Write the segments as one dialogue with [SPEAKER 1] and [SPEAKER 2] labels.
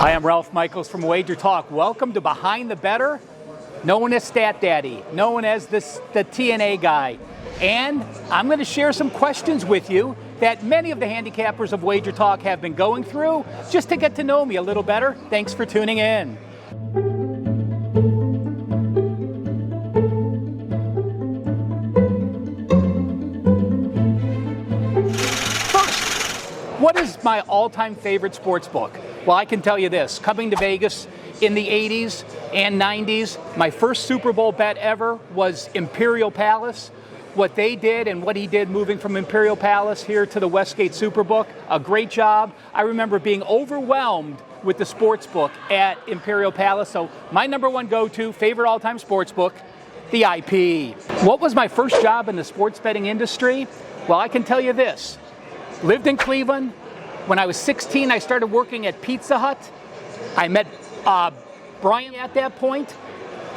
[SPEAKER 1] Hi, I'm Ralph Michaels from Wager Talk. Welcome to Behind The Bettor, known as Stat Daddy, known as the TNA guy. And I'm going to share some questions with you that many of the handicappers of Wager Talk have been going through just to get to know me a little better. Thanks for tuning in. What is my all-time favorite sports book? Well, I can tell you this. Coming to Vegas in the 80s and 90s, my first Super Bowl bet ever was Imperial Palace. What they did and what he did moving from Imperial Palace here to the Westgate Superbook, a great job. I remember being overwhelmed with the sports book at Imperial Palace. So my number one go-to, favorite all-time sports book, the IP. What was my first job in the sports betting industry? Well, I can tell you this. Lived in Cleveland. When I was 16, I started working at Pizza Hut. I met Brian at that point.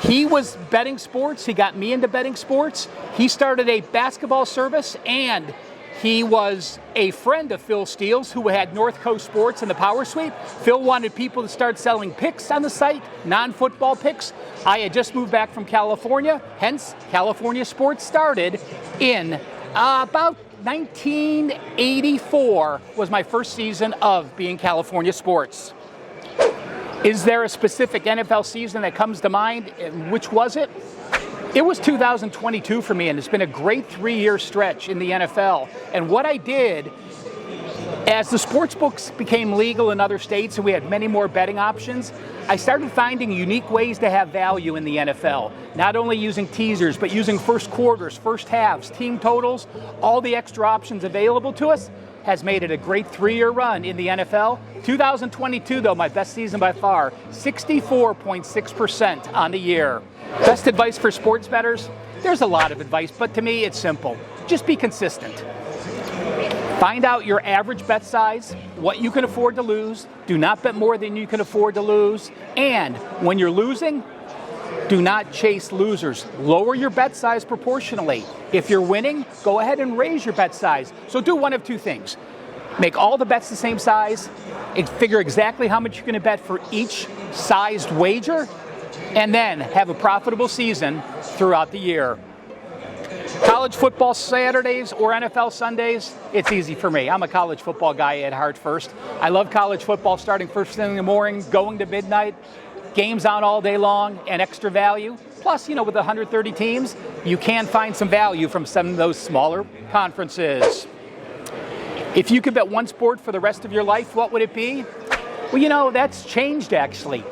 [SPEAKER 1] He was betting sports. He got me into betting sports. He started a basketball service, and he was a friend of Phil Steele's, who had Northcoast Sports and the Power Sweep. Phil wanted people to start selling picks on the site, non-football picks. I had just moved back from California, hence California Sports started in about 1984 was my first season of being California Sports. Is there a specific NFL season that comes to mind? Which was it? It was 2022 for me, and it's been a great 3-year stretch in the NFL. And what I did, as the sports books became legal in other states and we had many more betting options, I started finding unique ways to have value in the NFL. Not only using teasers, but using first quarters, first halves, team totals, all the extra options available to us has made it a great 3-year run in the NFL. 2022, though, my best season by far, 64.6% on the year. Best advice for sports bettors? There's a lot of advice, but to me, it's simple. Just be consistent. Find out your average bet size, what you can afford to lose. Do not bet more than you can afford to lose. And when you're losing, do not chase losers. Lower your bet size proportionally. If you're winning, go ahead and raise your bet size. So do one of two things. Make all the bets the same size, and figure exactly how much you're going to bet for each sized wager, and then have a profitable season throughout the year. College football Saturdays or NFL Sundays, it's easy for me. I'm a college football guy at heart first. I love college football starting first thing in the morning, going to midnight, games on all day long, and extra value. Plus, with 130 teams, you can find some value from some of those smaller conferences. If you could bet one sport for the rest of your life, what would it be? Well, that's changed actually.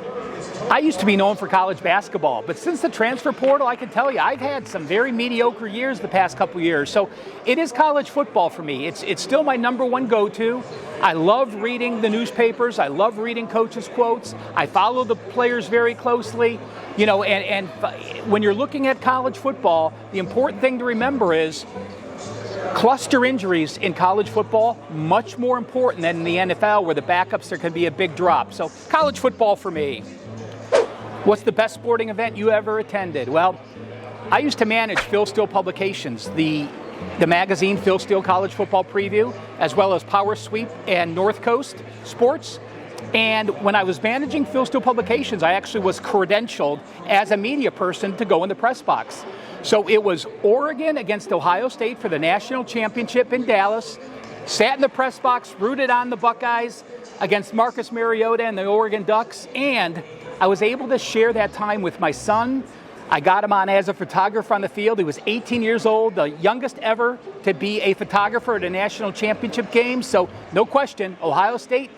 [SPEAKER 1] I used to be known for college basketball, but since the transfer portal, I can tell you, I've had some very mediocre years the past couple years. So it is college football for me. It's still my number one go-to. I love reading the newspapers. I love reading coaches' quotes. I follow the players very closely. And when you're looking at college football, the important thing to remember is cluster injuries in college football, much more important than in the NFL, where the backups, there can be a big drop. So college football for me. What's the best sporting event you ever attended? Well, I used to manage Phil Steele Publications, the magazine Phil Steele College Football Preview, as well as Power Sweep and Northcoast Sports. And when I was managing Phil Steele Publications, I actually was credentialed as a media person to go in the press box. So it was Oregon against Ohio State for the national championship in Dallas, sat in the press box, rooted on the Buckeyes against Marcus Mariota and the Oregon Ducks, and I was able to share that time with my son. I got him on as a photographer on the field. He was 18 years old, the youngest ever to be a photographer at a national championship game. So no question, Ohio State,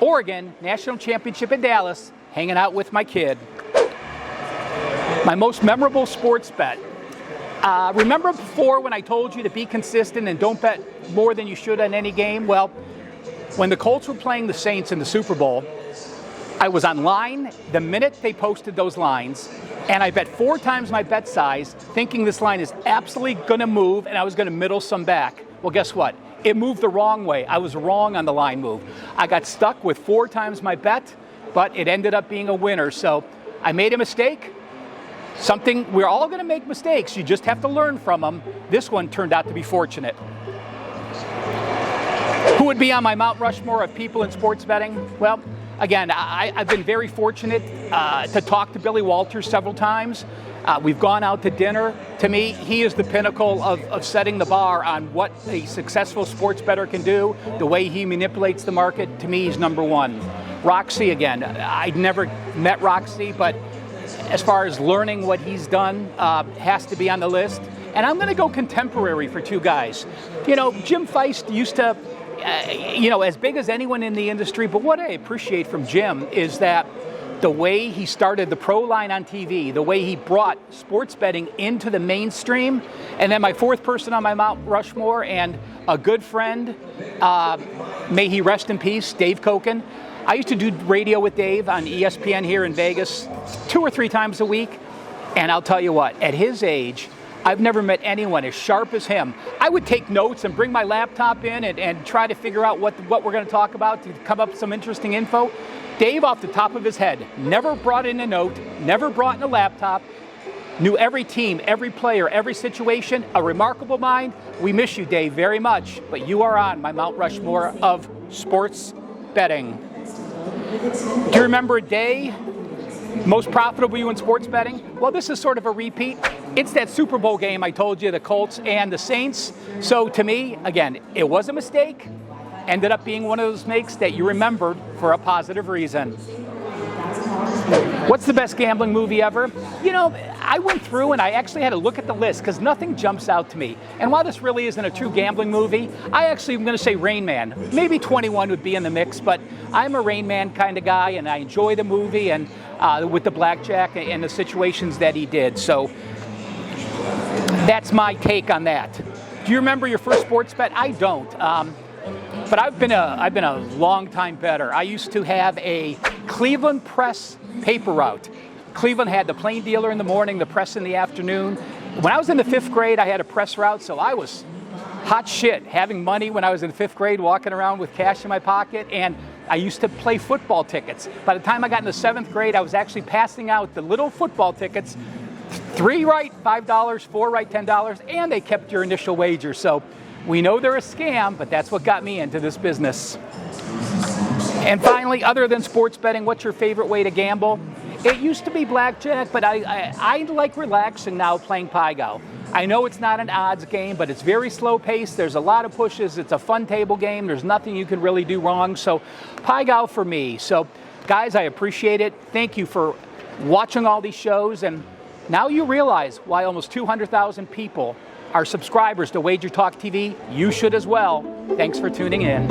[SPEAKER 1] Oregon, national championship in Dallas, hanging out with my kid. My most memorable sports bet. Remember before when I told you to be consistent and don't bet more than you should on any game? Well, when the Colts were playing the Saints in the Super Bowl, I was online the minute they posted those lines, and I bet 4 times my bet size, thinking this line is absolutely going to move, and I was going to middle some back. Well, guess what? It moved the wrong way. I was wrong on the line move. I got stuck with 4 times my bet, but it ended up being a winner. So I made a mistake. We're all going to make mistakes. You just have to learn from them. This one turned out to be fortunate. Who would be on my Mount Rushmore of people in sports betting? Well, again, I've been very fortunate to talk to Billy Walters several times. We've gone out to dinner. To me, he is the pinnacle of setting the bar on what a successful sports bettor can do, the way he manipulates the market. To me, he's number one. Roxy, again, I'd never met Roxy, but as far as learning what he's done, has to be on the list. And I'm going to go contemporary for two guys. You know, Jim Feist used to, as big as anyone in the industry, but what I appreciate from Jim is that the way he started the pro line on TV, the way he brought sports betting into the mainstream, and then my fourth person on my Mount Rushmore and a good friend, may he rest in peace, Dave Koken. I used to do radio with Dave on ESPN here in Vegas 2 or 3 times a week, and I'll tell you what, at his age, I've never met anyone as sharp as him. I would take notes and bring my laptop in and try to figure out what we're going to talk about to come up with some interesting info. Dave, off the top of his head, never brought in a note, never brought in a laptop, knew every team, every player, every situation, a remarkable mind. We miss you, Dave, very much, but you are on my Mount Rushmore of sports betting. Do you remember a day most profitable you in sports betting? Well, this is sort of a repeat. It's that Super Bowl game I told you, the Colts and the Saints. So to me, again, it was a mistake. Ended up being one of those makes that you remembered for a positive reason. What's the best gambling movie ever? You know, I went through and I actually had to look at the list because nothing jumps out to me. And while this really isn't a true gambling movie, I actually am going to say Rain Man. Maybe 21 would be in the mix, but I'm a Rain Man kind of guy and I enjoy the movie and with the blackjack and the situations that he did. So that's my take on that. Do you remember your first sports bet? I don't. But I've been a long time bettor. I used to have a Cleveland Press paper route. Cleveland had the Plain Dealer in the morning, the Press in the afternoon. When I was in the 5th grade, I had a press route, so I was hot shit, having money when I was in 5th grade, walking around with cash in my pocket, and I used to play football tickets. By the time I got into 7th grade, I was actually passing out the little football tickets, 3 right, $5, 4 right, $10, and they kept your initial wager. So we know they're a scam, but that's what got me into this business. And finally, other than sports betting, what's your favorite way to gamble? It used to be blackjack, but I like relaxing now playing Pai-Gow. I know it's not an odds game, but it's very slow paced. There's a lot of pushes. It's a fun table game. There's nothing you can really do wrong. So Pai-Gow for me. So guys, I appreciate it. Thank you for watching all these shows. And now you realize why almost 200,000 people are subscribers to Wager Talk TV. You should as well. Thanks for tuning in.